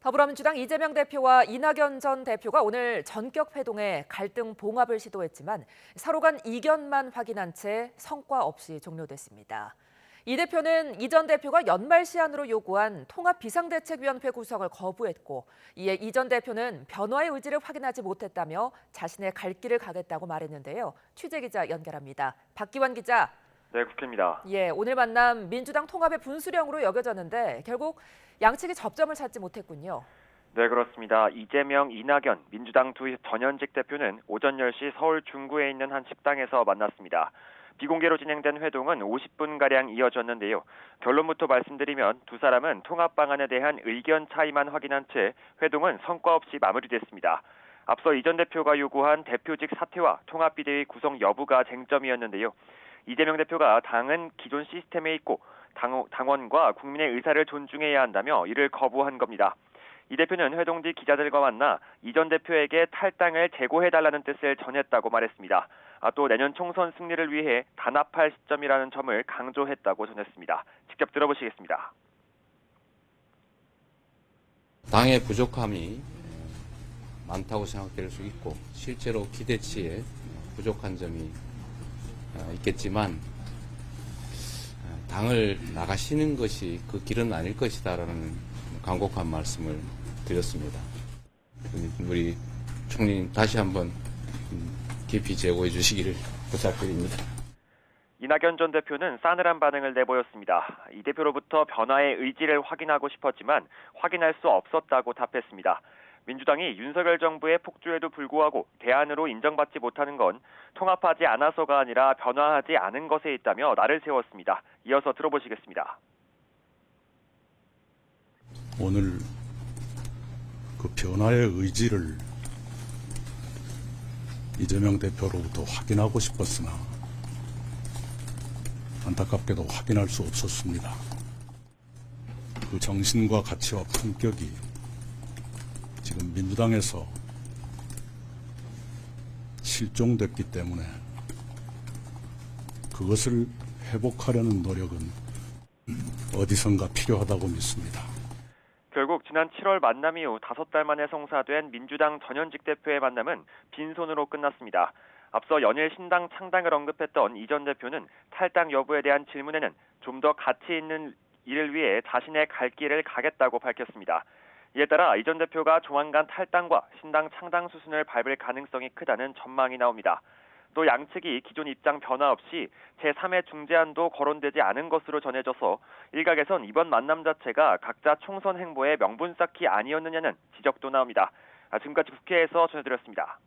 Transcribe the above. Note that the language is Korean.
더불어민주당 이재명 대표와 이낙연 전 대표가 오늘 전격 회동에 갈등 봉합을 시도했지만 서로 간 이견만 확인한 채 성과 없이 종료됐습니다. 이 대표는 이 전 대표가 연말 시한으로 요구한 통합비상대책위원회 구성을 거부했고, 이에 이 전 대표는 변화의 의지를 확인하지 못했다며 자신의 갈 길을 가겠다고 말했는데요. 취재기자 연결합니다. 박기환 기자. 네, 국회입니다. 오늘 만남 민주당 통합의 분수령으로 여겨졌는데 결국 양측이 접점을 찾지 못했군요. 네, 그렇습니다. 이재명, 이낙연, 민주당 두 전현직 대표는 오전 10시 서울 중구에 있는 한 식당에서 만났습니다. 비공개로 진행된 회동은 50분가량 이어졌는데요. 결론부터 말씀드리면 두 사람은 통합 방안에 대한 의견 차이만 확인한 채 회동은 성과 없이 마무리됐습니다. 앞서 이 전 대표가 요구한 대표직 사퇴와 통합비대위 구성 여부가 쟁점이었는데요. 이재명 대표가 당은 기존 시스템에 있고 당원과 국민의 의사를 존중해야 한다며 이를 거부한 겁니다. 이 대표는 회동 뒤 기자들과 만나 이 전 대표에게 탈당을 재고해달라는 뜻을 전했다고 말했습니다. 또 내년 총선 승리를 위해 단합할 시점이라는 점을 강조했다고 전했습니다. 직접 들어보시겠습니다. 당의 부족함이 많다고 생각될 수 있고 실제로 기대치에 부족한 점이 있겠지만 당을 나가시는 것이 그 길은 아닐 것이다라는 간곡한 말씀을 드렸습니다. 우리 총리님 다시 한번 깊이 제고해 주시기를 부탁드립니다. 이낙연 전 대표는 싸늘한 반응을 내보였습니다. 이 대표로부터 변화의 의지를 확인하고 싶었지만 확인할 수 없었다고 답했습니다. 민주당이 윤석열 정부의 폭주에도 불구하고 대안으로 인정받지 못하는 건 통합하지 않아서가 아니라 변화하지 않은 것에 있다며 날을 세웠습니다. 이어서 들어보시겠습니다. 오늘 그 변화의 의지를 이재명 대표로부터 확인하고 싶었으나 안타깝게도 확인할 수 없었습니다. 그 정신과 가치와 품격이 지금 민주당에서 실종됐기 때문에 그것을 회복하려는 노력은 어디선가 필요하다고 믿습니다. 결국 지난 7월 만남 이후 5달 만에 성사된 민주당 전현직 대표의 만남은 빈손으로 끝났습니다. 앞서 연일 신당 창당을 언급했던 이 전 대표는 탈당 여부에 대한 질문에는 좀 더 가치 있는 일을 위해 자신의 갈 길을 가겠다고 밝혔습니다. 이에 따라 이 전 대표가 조만간 탈당과 신당 창당 수순을 밟을 가능성이 크다는 전망이 나옵니다. 또 양측이 기존 입장 변화 없이 제3의 중재안도 거론되지 않은 것으로 전해져서 일각에선 이번 만남 자체가 각자 총선 행보의 명분 쌓기 아니었느냐는 지적도 나옵니다. 지금까지 국회에서 전해드렸습니다.